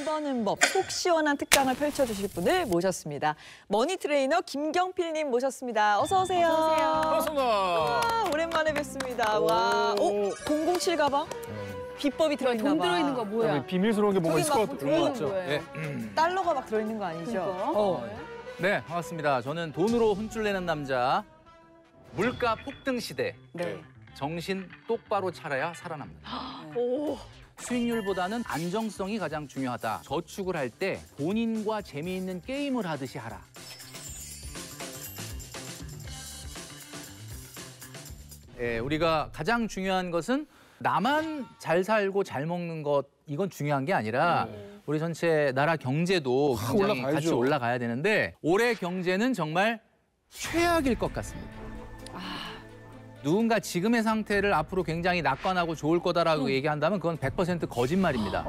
버는 법, 속 시원한 특강을 펼쳐주실 분을 모셨습니다. 머니 트레이너 김경필님 모셨습니다. 어서 오세요. 어서 오세요. 반갑습니다. 와, 오랜만에 뵙습니다. 와, 007 가방? 비법이 들어있나 봐. 돈 들어있는 거 뭐야? 비밀스러운 게 뭐가 있을 것 같아요. 들어있는 거예요. 네. 달러가 막 들어있는 거 아니죠? 네, 반갑습니다. 저는 돈으로 혼쭐 내는 남자, 물가 폭등 시대, 네. 정신 똑바로 차려야 살아납니다. 오. 수익률보다는 안정성이 가장 중요하다. 저축을 할 때 본인과 재미있는 게임을 하듯이 하라. 예, 우리가 가장 중요한 것은 나만 잘 살고 잘 먹는 것, 이건 중요한 게 아니라 우리 전체 나라 경제도 굉장히 올라가야죠. 같이 올라가야 되는데 올해 경제는 정말 최악일 것 같습니다. 누군가 지금의 상태를 앞으로 굉장히 낙관하고 좋을 거다라고 얘기한다면 그건 100% 거짓말입니다.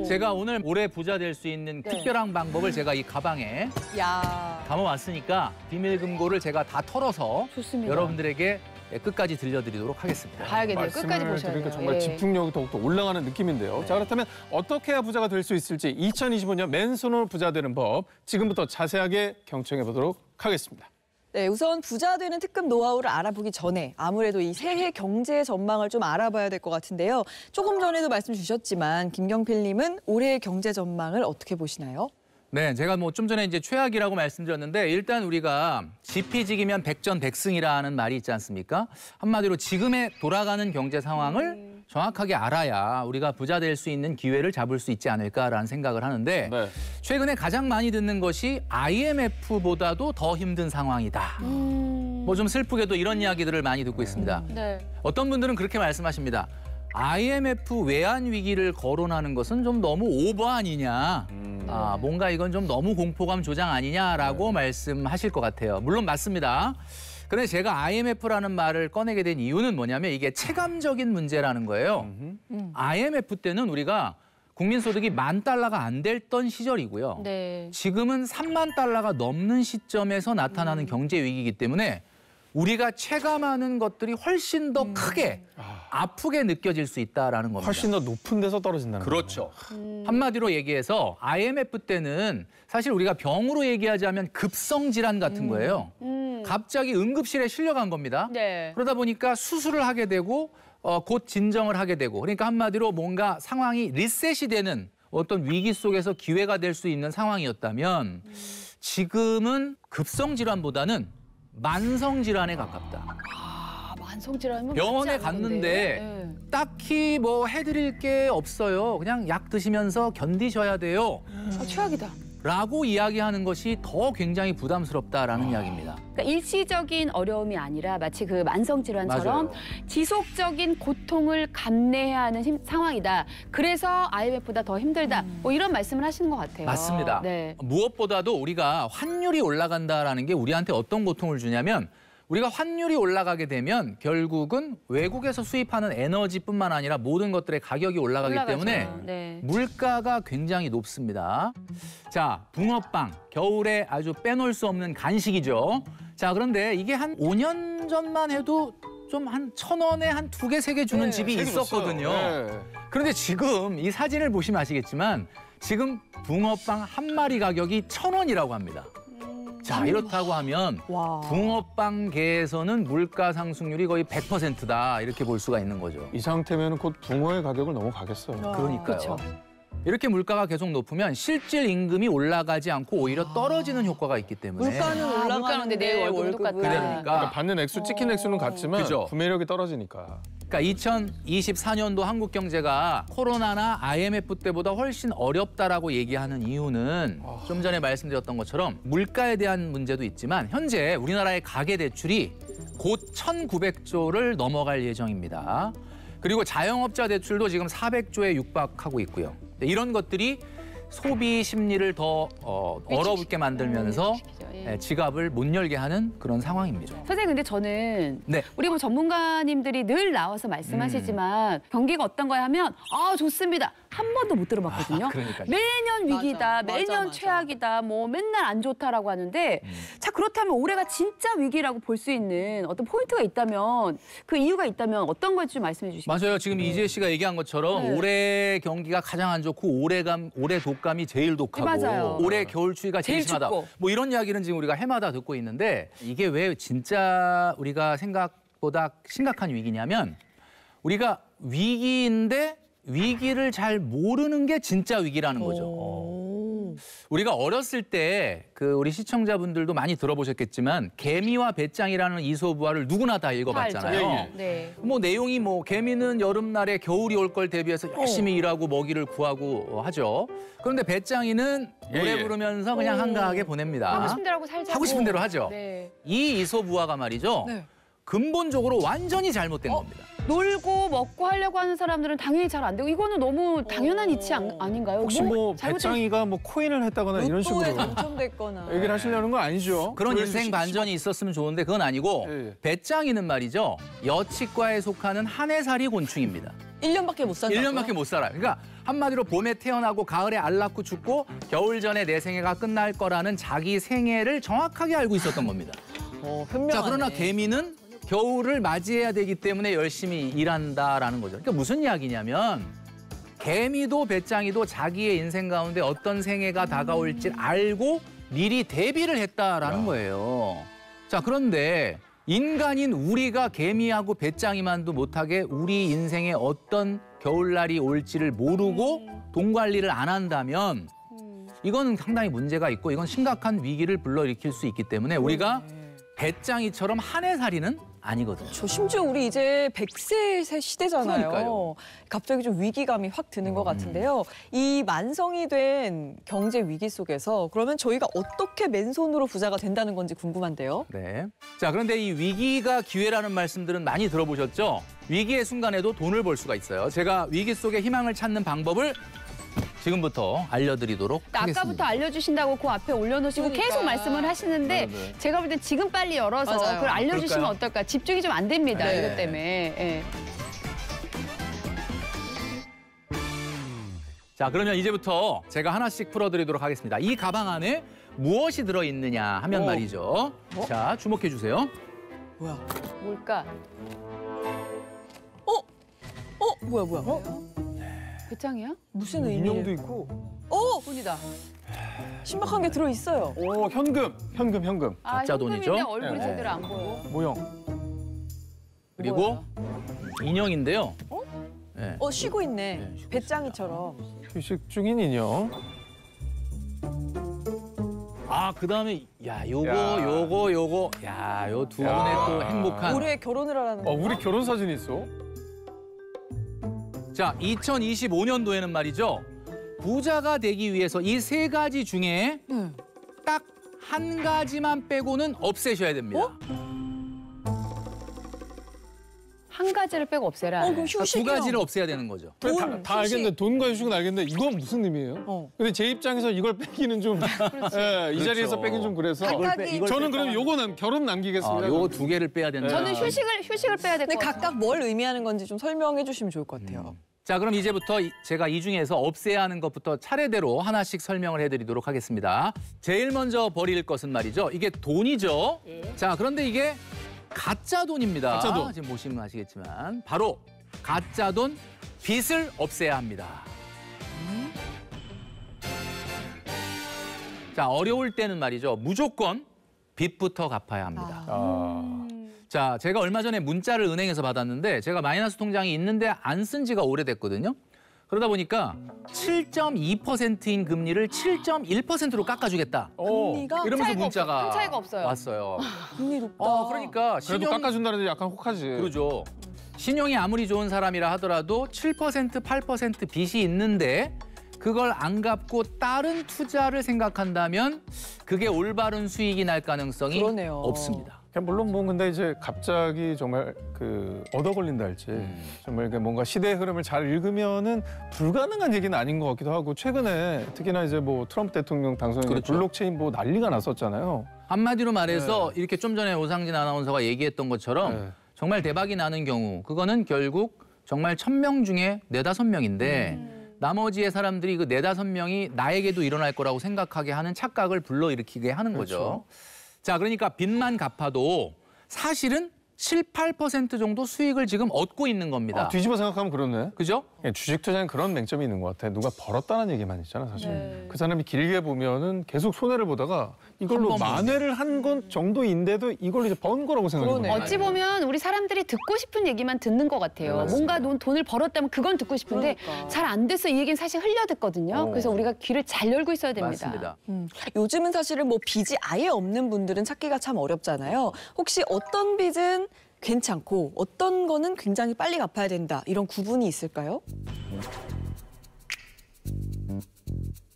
제가 오늘 올해 부자 될 수 있는 특별한 방법을 제가 이 가방에 야. 담아왔으니까 비밀 금고를 제가 다 털어서 좋습니다. 여러분들에게 끝까지 들려드리도록 하겠습니다. 봐야겠네요. 끝까지 보셔야 돼요. 그러니까 정말 예. 집중력이 더욱더 올라가는 느낌인데요. 네. 자, 그렇다면 어떻게 해야 부자가 될 수 있을지 2025년 맨손으로 부자 되는 법 지금부터 자세하게 경청해 보도록 하겠습니다. 네, 우선 부자 되는 특급 노하우를 알아보기 전에 아무래도 이 새해 경제 전망을 좀 알아봐야 될 것 같은데요. 조금 전에도 말씀 주셨지만 김경필님은 올해의 경제 전망을 어떻게 보시나요? 네, 제가 뭐 좀 전에 이제 최악이라고 말씀드렸는데 일단 우리가 지피지기면 백전백승이라는 말이 있지 않습니까? 한마디로 지금의 돌아가는 경제 상황을 정확하게 알아야 우리가 부자 될 수 있는 기회를 잡을 수 있지 않을까라는 생각을 하는데 네. 최근에 가장 많이 듣는 것이 IMF보다도 더 힘든 상황이다. 뭐 좀 슬프게도 이런 이야기들을 많이 듣고 있습니다. 네. 어떤 분들은 그렇게 말씀하십니다. IMF 외환 위기를 거론하는 것은 좀 너무 오버 아니냐. 뭔가 이건 좀 너무 공포감 조장 아니냐라고 말씀하실 것 같아요. 물론 맞습니다. 그런데 제가 IMF라는 말을 꺼내게 된 이유는 뭐냐면 이게 체감적인 문제라는 거예요. IMF 때는 우리가 국민소득이 $10,000가 안 됐던 시절이고요. 네. 지금은 $30,000가 넘는 시점에서 나타나는 경제 위기이기 때문에 우리가 체감하는 것들이 훨씬 더 크게 아프게 느껴질 수 있다라는 겁니다. 훨씬 더 높은 데서 떨어진다는 그렇죠. 한마디로 얘기해서 IMF 때는 사실 우리가 병으로 얘기하자면 급성 질환 같은 거예요. 갑자기 응급실에 실려간 겁니다. 네. 그러다 보니까 수술을 하게 되고 곧 진정을 하게 되고 그러니까 한마디로 뭔가 상황이 리셋이 되는 어떤 위기 속에서 기회가 될 수 있는 상황이었다면 지금은 급성 질환보다는 만성 질환에 가깝다. 만성 질환은 병원에 갔는데 딱히 뭐 해드릴 게 없어요. 그냥 약 드시면서 견디셔야 돼요. 최악이다. 라고 이야기하는 것이 더 굉장히 부담스럽다라는 이야기입니다. 그러니까 일시적인 어려움이 아니라 마치 그 만성 질환처럼 맞아요. 지속적인 고통을 감내해야 하는 상황이다. 그래서 IMF보다 더 힘들다. 뭐 이런 말씀을 하시는 것 같아요. 맞습니다. 네. 무엇보다도 우리가 환율이 올라간다라는 게 우리한테 어떤 고통을 주냐면 우리가 환율이 올라가게 되면 결국은 외국에서 수입하는 에너지뿐만 아니라 모든 것들의 가격이 올라가기 때문에 네. 물가가 굉장히 높습니다. 자, 붕어빵. 겨울에 아주 빼놓을 수 없는 간식이죠. 자, 그런데 이게 한 5년 전만 해도 좀 한 1,000원에 한 2개, 3개 주는 집이 있었거든요. 그런데 지금 이 사진을 보시면 아시겠지만 지금 붕어빵 한 마리 가격이 1,000원이라고 합니다. 자, 이렇다고 하면 와. 붕어빵계에서는 물가 상승률이 거의 100%다 이렇게 볼 수가 있는 거죠. 이 상태면 곧 붕어의 가격을 넘어가겠어요. 그러니까요. 그쵸. 이렇게 물가가 계속 높으면 실질 임금이 올라가지 않고 오히려 떨어지는 효과가 있기 때문에 물가는 물가는 올라가는데 내 월급은 똑같다. 그러니까 그러니까 받는 액수, 찍힌 액수는 같지만 그죠. 구매력이 떨어지니까. 그러니까 2024년도 한국 경제가 코로나나 IMF 때보다 훨씬 어렵다라고 얘기하는 이유는 좀 전에 말씀드렸던 것처럼 물가에 대한 문제도 있지만 현재 우리나라의 가계 대출이 곧 1,900조를 넘어갈 예정입니다. 그리고 자영업자 대출도 지금 400조에 육박하고 있고요. 이런 것들이 소비 심리를 더 어렵게 만들면서 지갑을 못 열게 하는 그런 상황입니다. 선생님, 근데 저는 네. 우리 뭐 전문가님들이 늘 나와서 말씀하시지만 경기가 어떤가 하면 좋습니다. 한 번도 못 들어봤거든요. 그러니까요. 매년 위기다, 맞아, 매년 맞아. 최악이다, 뭐 맨날 안 좋다라고 하는데 자 그렇다면 올해가 진짜 위기라고 볼 수 있는 어떤 포인트가 있다면 그 이유가 있다면 어떤 건지 좀 말씀해 주시겠어요? 맞아요. 지금 이재 씨가 얘기한 것처럼 네. 올해 경기가 가장 안 좋고 올해 독감이 제일 독하고 맞아요. 올해 겨울 추위가 제일 제일 심하다. 춥고. 뭐 이런 이야기는 지금 우리가 해마다 듣고 있는데 이게 왜 진짜 우리가 생각보다 심각한 위기냐면 우리가 위기인데 위기를 잘 모르는 게 진짜 위기라는 거죠. 우리가 어렸을 때 그 우리 시청자분들도 많이 들어보셨겠지만 개미와 배짱이라는 이솝우화를 누구나 다 읽어봤잖아요. 알죠. 네. 뭐 내용이 뭐 개미는 여름날에 겨울이 올 걸 대비해서 열심히 일하고 먹이를 구하고 하죠. 그런데 배짱이는 노래 부르면서 그냥 한가하게 보냅니다. 하고 싶은 대로 하고 살자고. 하고 싶은 대로 하죠. 네. 이 이솝우화가 말이죠. 네. 근본적으로 완전히 잘못된 겁니다. 놀고 먹고 하려고 하는 사람들은 당연히 잘 안 되고 이거는 너무 당연한 이치 아닌가요? 혹시 뭐 잘못된- 배짱이가 뭐 코인을 했다거나 이런 식으로 로또에 당첨됐거나. 얘기를 하시려는 거 아니죠? 그런 그래서 인생 반전이 있었으면 좋은데 그건 아니고 예, 예. 배짱이는 말이죠. 여치과에 속하는 한 해살이 곤충입니다. 1년밖에 못 산다. 1년밖에 못 살아요. 그러니까 한마디로 봄에 태어나고 가을에 알 낳고 죽고 겨울 전에 내 생애가 끝날 거라는 자기 생애를 정확하게 알고 있었던 겁니다. 현명하네. 자, 그러나 개미는 겨울을 맞이해야 되기 때문에 열심히 일한다라는 거죠. 그러니까 무슨 이야기냐면 개미도 배짱이도 자기의 인생 가운데 어떤 생애가 다가올지 알고 미리 대비를 했다라는 거예요. 자, 그런데 인간인 우리가 개미하고 배짱이만도 못하게 우리 인생에 어떤 겨울날이 올지를 모르고 돈 관리를 안 한다면 이건 상당히 문제가 있고 이건 심각한 위기를 불러일으킬 수 있기 때문에 우리가 배짱이처럼 한 해살이는 아니거든요. 저 심지어 우리 이제 100세 시대잖아요. 그러니까요. 갑자기 좀 위기감이 확 드는 것 같은데요. 이 만성이 된 경제 위기 속에서 그러면 저희가 어떻게 맨손으로 부자가 된다는 건지 궁금한데요. 네. 자, 그런데 이 위기가 기회라는 말씀들은 많이 들어보셨죠? 위기의 순간에도 돈을 벌 수가 있어요. 제가 위기 속에 희망을 찾는 방법을 지금부터 알려드리도록 하겠습니다. 아까부터 알려주신다고 그 앞에 올려놓으시고 그러니까. 계속 말씀을 하시는데 네. 제가 볼 땐 지금 빨리 열어서 맞아요. 그걸 알려주시면 그럴까요? 어떨까? 집중이 좀 안 됩니다. 네. 이것 때문에. 예. 자, 그러면 이제부터 제가 하나씩 풀어드리도록 하겠습니다. 이 가방 안에 무엇이 들어있느냐 하면 말이죠. 자, 주목해 주세요. 뭐야? 뭘까? 뭐야? 배짱이야? 무슨 인형도 의미예요? 있고. 돈이다. 신박한 게 들어 있어요. 오, 현금. 가짜 돈이죠? 현금인데 얼굴이 네. 제대로 안 보여. 모형. 그리고 인형인데요. 네. 쉬고 있네. 네, 쉬고 배짱이처럼. 휴식 중인 인형. 아, 그다음에 야, 요거. 야, 요 두 분의 야. 또 행복한. 올해 결혼을 하라는 거. 우리 결혼 사진이 있어. 자, 2025년도에는 말이죠. 부자가 되기 위해서 이 세 가지 중에 딱 한 가지만 빼고는 없애셔야 됩니다. 한 가지를 빼고 없애라. 그럼 그러니까 두 휴식이요. 가지를 없애야 되는 거죠. 다 휴식. 알겠는데 돈과 휴식은 알겠는데 이건 무슨 의미예요? 근데 제 입장에서 이걸 빼기는 좀 이 자리에서 그렇죠. 빼긴 좀 그래서 각각이 저는 그럼 요거는 결혼 남기겠습니다. 요거 두 개를 빼야 된다. 저는 휴식을 빼야 될 근데 것 같아요. 각각 뭘 의미하는 건지 좀 설명해 주시면 좋을 것 같아요. 자, 그럼 이제부터 제가 이 중에서 없애야 하는 것부터 차례대로 하나씩 설명을 해드리도록 하겠습니다. 제일 먼저 버릴 것은 말이죠. 이게 돈이죠. 자, 그런데 이게 가짜 돈입니다. 가짜 돈. 지금 보시면 아시겠지만 바로 가짜 돈, 빚을 없애야 합니다. 자, 어려울 때는 말이죠. 무조건 빚부터 갚아야 합니다. 자, 제가 얼마 전에 문자를 은행에서 받았는데 제가 마이너스 통장이 있는데 안 쓴 지가 오래됐거든요. 그러다 보니까 7.2%인 금리를 7.1%로 깎아주겠다. 금리가 이러면서 차이가 문자가 큰 차이가 없어요. 왔어요. 금리 높다. 그러니까 그래도 깎아준다는데 약간 혹하지. 그러죠. 신용이 아무리 좋은 사람이라 하더라도 7%, 8% 빚이 있는데 그걸 안 갚고 다른 투자를 생각한다면 그게 올바른 수익이 날 가능성이 그러네요. 없습니다. 물론 뭐 근데 이제 갑자기 정말 얻어 걸린다 할지 정말 이게 뭔가 시대의 흐름을 잘 읽으면은 불가능한 얘기는 아닌 것 같기도 하고 최근에 특히나 이제 뭐 트럼프 대통령 당선인 그렇죠. 블록체인 뭐 난리가 났었잖아요. 한마디로 말해서 이렇게 좀 전에 오상진 아나운서가 얘기했던 것처럼 네. 정말 대박이 나는 경우 그거는 결국 정말 1000명 중에 4, 5명인데 나머지의 사람들이 그 4-5명이 나에게도 일어날 거라고 생각하게 하는 착각을 불러일으키게 하는 거죠. 자, 그러니까 빚만 갚아도 사실은 7-8% 정도 수익을 지금 얻고 있는 겁니다. 뒤집어 생각하면 그렇네. 그죠? 주식 투자는 그런 맹점이 있는 것 같아. 누가 벌었다는 얘기만 있잖아, 사실. 네. 그 사람이 길게 보면은 계속 손해를 보다가 이걸로 한 번 만회를 한 건 정도인데도 이걸로 이제 번 거라고 생각하는 그러네. 거야. 어찌 보면 우리 사람들이 듣고 싶은 얘기만 듣는 것 같아요. 네, 뭔가 돈을 벌었다면 그건 듣고 싶은데 그러니까. 잘 안 돼서 이 얘기는 사실 흘려 듣거든요. 그래서 우리가 귀를 잘 열고 있어야 됩니다. 맞습니다. 요즘은 사실은 뭐 빚이 아예 없는 분들은 찾기가 참 어렵잖아요. 혹시 어떤 빚은 괜찮고 어떤 거는 굉장히 빨리 갚아야 된다. 이런 구분이 있을까요?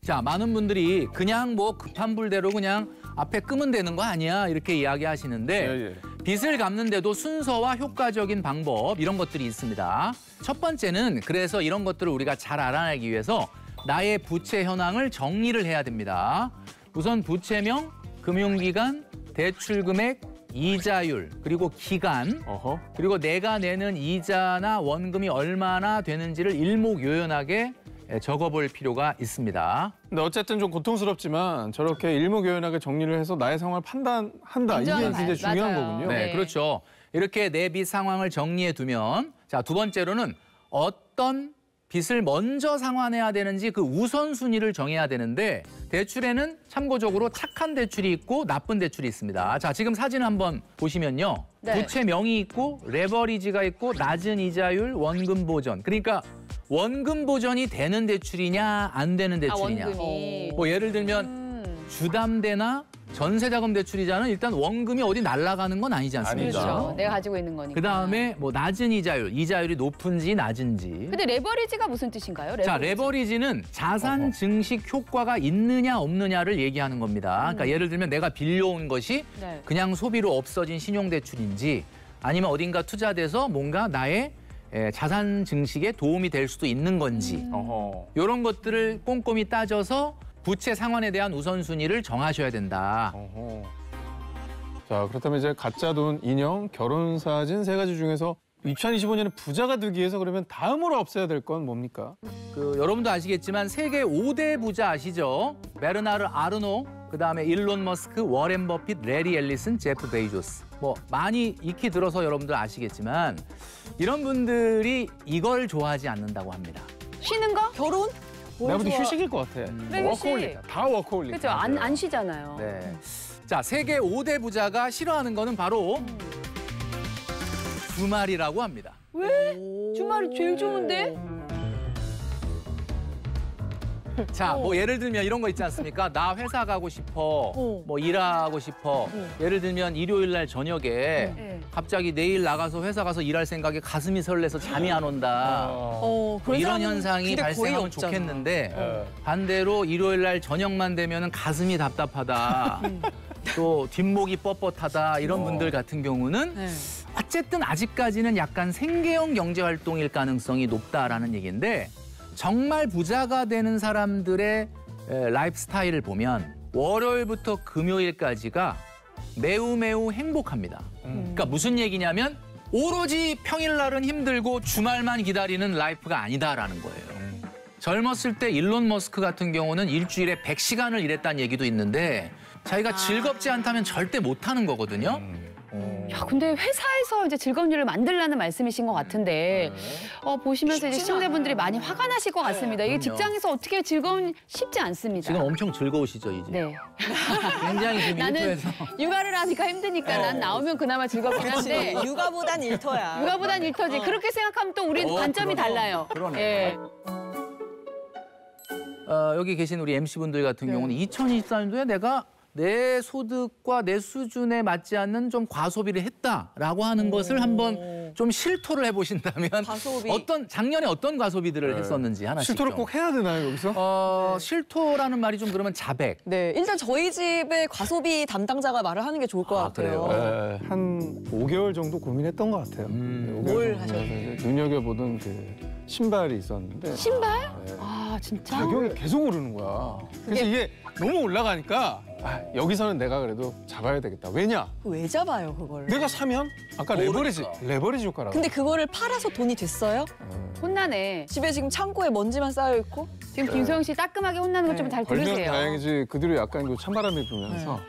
자, 많은 분들이 그냥 뭐 급한 불대로 그냥 앞에 끄면 되는 거 아니야 이렇게 이야기하시는데 빚을 갚는데도 순서와 효과적인 방법 이런 것들이 있습니다. 첫 번째는 그래서 이런 것들을 우리가 잘 알아내기 위해서 나의 부채 현황을 정리를 해야 됩니다. 우선 부채명, 금융기간, 대출금액, 이자율, 그리고 기간, 그리고 내가 내는 이자나 원금이 얼마나 되는지를 일목요연하게 적어볼 필요가 있습니다. 근데 어쨌든 좀 고통스럽지만 저렇게 일목요연하게 정리를 해서 나의 상황을 판단한다. 이게 인정을 굉장히 중요한 맞아요. 거군요. 네, 네. 그렇죠. 이렇게 내 빚 상황을 정리해 두면 자, 두 번째로는 어떤 빚을 먼저 상환해야 되는지 그 우선순위를 정해야 되는데 대출에는 참고적으로 착한 대출이 있고 나쁜 대출이 있습니다. 자, 지금 사진 한번 보시면요. 네. 부채명이 있고 레버리지가 있고 낮은 이자율, 원금 보전. 그러니까 원금 보전이 되는 대출이냐 안 되는 대출이냐. 원금이. 뭐 예를 들면 주담대나 전세자금 대출이자는 일단 원금이 어디 날아가는 건 아니지 않습니까? 그렇죠. 내가 가지고 있는 거니까. 그다음에 뭐 낮은 이자율, 이자율이 높은지 낮은지. 근데 레버리지가 무슨 뜻인가요? 자, 레버리지는 자산 증식 효과가 있느냐 없느냐를 얘기하는 겁니다. 그러니까 예를 들면 내가 빌려온 것이 네. 그냥 소비로 없어진 신용대출인지 아니면 어딘가 투자돼서 뭔가 나의 자산 증식에 도움이 될 수도 있는 건지 이런 것들을 꼼꼼히 따져서 부채 상환에 대한 우선순위를 정하셔야 된다. 자, 그렇다면 이제 가짜 돈, 인형, 결혼 사진 세 가지 중에서 2025년에 부자가 되기 위해서 그러면 다음으로 없애야 될 건 뭡니까? 여러분도 아시겠지만 세계 5대 부자 아시죠? 베르나르 아르노, 그다음에 일론 머스크, 워렌 버핏, 레리 앨리슨, 제프 베이조스. 뭐 많이 익히 들어서 여러분들 아시겠지만 이런 분들이 이걸 좋아하지 않는다고 합니다. 쉬는 거? 결혼? 내가 볼때 휴식일 것 같아. 그래, 워커홀릭. 다 워커홀릭. 그렇죠. 안 쉬잖아요. 네. 자, 세계 5대 부자가 싫어하는 거는 바로 주말이라고 합니다. 왜? 주말이 제일 좋은데? 자, 뭐 예를 들면 이런 거 있지 않습니까? 나 회사 가고 싶어, 뭐 일하고 싶어. 예를 들면 일요일 날 저녁에 네. 갑자기 내일 나가서 회사 가서 일할 생각에 가슴이 설레서 잠이 안 온다. 뭐 그런 이런 사람은 현상이 근데 거의 발생하면 없잖아. 좋겠는데 반대로 일요일 날 저녁만 되면 가슴이 답답하다. 또 뒷목이 뻣뻣하다. 이런 분들 같은 경우는 네. 어쨌든 아직까지는 약간 생계형 경제활동일 가능성이 높다라는 얘기인데 정말 부자가 되는 사람들의 라이프 스타일을 보면 월요일부터 금요일까지가 매우 행복합니다. 그러니까 무슨 얘기냐면 오로지 평일날은 힘들고 주말만 기다리는 라이프가 아니다라는 거예요. 젊었을 때 일론 머스크 같은 경우는 일주일에 100시간을 일했다는 얘기도 있는데 자기가 즐겁지 않다면 절대 못하는 거거든요. 야, 근데 회사에서 이제 즐거운 일을 만들라는 말씀이신 것 같은데 보시면서 이제 시청자분들이 많이 화가 나실 것 같습니다. 이게 직장에서 어떻게 즐거운 쉽지 않습니다. 지금 엄청 즐거우시죠, 이제? 네. 굉장히 지금 나는 일터에서. 육아를 하니까 힘드니까 난 나오면 그나마 즐겁긴 한데 육아보단 일터야. 육아보단 일터지. 그렇게 생각하면 또 우린 관점이 달라요. 그러네. 예. 여기 계신 우리 MC분들 같은 경우는 2024년도에 내가 내 소득과 내 수준에 맞지 않는 좀 과소비를 했다라고 하는 것을 한번 좀 실토를 해보신다면 과소비. 작년에 어떤 과소비들을 했었는지 하나씩 실토를 좀. 꼭 해야 되나요, 여기서? 실토라는 말이 좀 그러면 자백. 네, 일단 저희 집의 과소비 담당자가 말을 하는 게 좋을 것 같아요. 네, 한 5개월 정도 고민했던 것 같아요. 뭘 하셨나요? 눈여겨보던 그 신발이 있었는데 신발? 네. 아 진짜? 가격이 계속 오르는 거야. 그래서 이게 너무 올라가니까 여기서는 내가 그래도 잡아야 되겠다. 왜냐? 왜 잡아요, 그걸? 내가 사면 아까 레버리지 효과라고. 근데 그거를 팔아서 돈이 됐어요? 혼나네. 집에 지금 창고에 먼지만 쌓여 있고? 지금 김소영 씨 따끔하게 혼나는 거 좀 잘 걸면 들으세요. 다행이지. 그들이 약간 그 찬바람이 불면서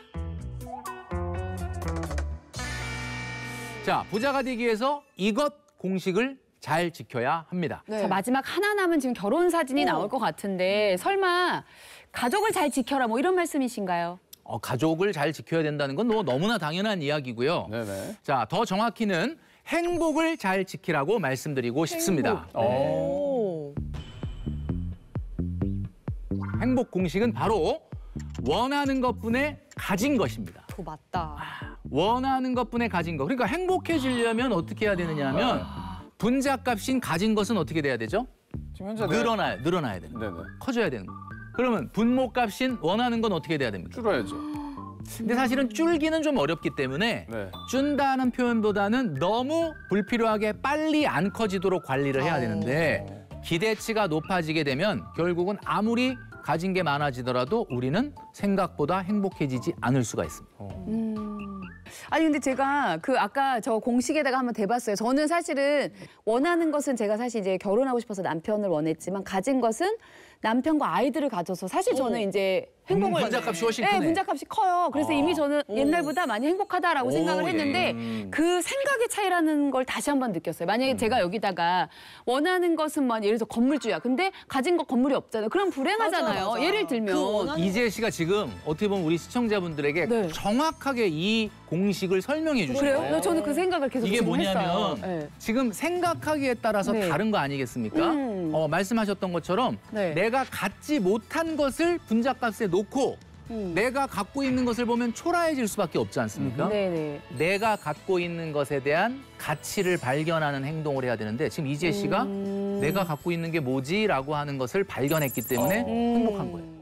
자, 부자가 되기 위해서 이것 공식을 잘 지켜야 합니다. 네. 자, 마지막 하나 남은 지금 결혼 사진이 나올 것 같은데 설마 가족을 잘 지켜라 뭐 이런 말씀이신가요? 가족을 잘 지켜야 된다는 건 너무나 당연한 이야기고요. 네네. 자, 더 정확히는 행복을 잘 지키라고 말씀드리고 싶습니다. 오. 행복 공식은 바로 원하는 것뿐에 가진 것입니다. 그거 맞다. 원하는 것뿐에 가진 것. 그러니까 행복해지려면 어떻게 해야 되느냐 하면 분자값인 가진 것은 어떻게 돼야 되죠? 지금 현재 늘어나야 되는 거예요. 네네. 커져야 되는 거예요. 그러면 분모값인 원하는 건 어떻게 돼야 됩니까? 줄어야죠. 근데 사실은 줄기는 좀 어렵기 때문에 네. 준다는 표현보다는 너무 불필요하게 빨리 안 커지도록 관리를 해야 되는데 기대치가 높아지게 되면 결국은 아무리 가진 게 많아지더라도 우리는 생각보다 행복해지지 않을 수가 있습니다. 아니 근데 제가 그 아까 저 공식에다가 한번 대봤어요. 저는 사실은 원하는 것은 제가 사실 이제 결혼하고 싶어서 남편을 원했지만 가진 것은 남편과 아이들을 가져서 사실 저는 이제 행복을 분자값이 훨씬 네, 크네. 분자값이 커요. 그래서 이미 저는 옛날보다 많이 행복하다라고 생각을 했는데 그 생각의 차이라는 걸 다시 한번 느꼈어요. 만약에 제가 여기다가 원하는 것은 뭐 예를 들어 건물주야. 근데 가진 거 건물이 없잖아요. 그럼 불행하잖아요. 맞아. 예를 들면 이재 씨가 지금 어떻게 보면 우리 시청자분들에게 네. 정확하게 이 공식을 설명해 주신 그래요? 거예요. 저는 그 생각을 계속 이게 지금 뭐냐면 했어요. 네. 지금 생각하기에 따라서 네. 다른 거 아니겠습니까? 말씀하셨던 것처럼 네. 내가 갖지 못한 것을 분자값에 놓고 내가 갖고 있는 것을 보면 초라해질 수밖에 없지 않습니까? 네네. 내가 갖고 있는 것에 대한 가치를 발견하는 행동을 해야 되는데 지금 이재 씨가 내가 갖고 있는 게 뭐지라고 하는 것을 발견했기 때문에 행복한 거예요.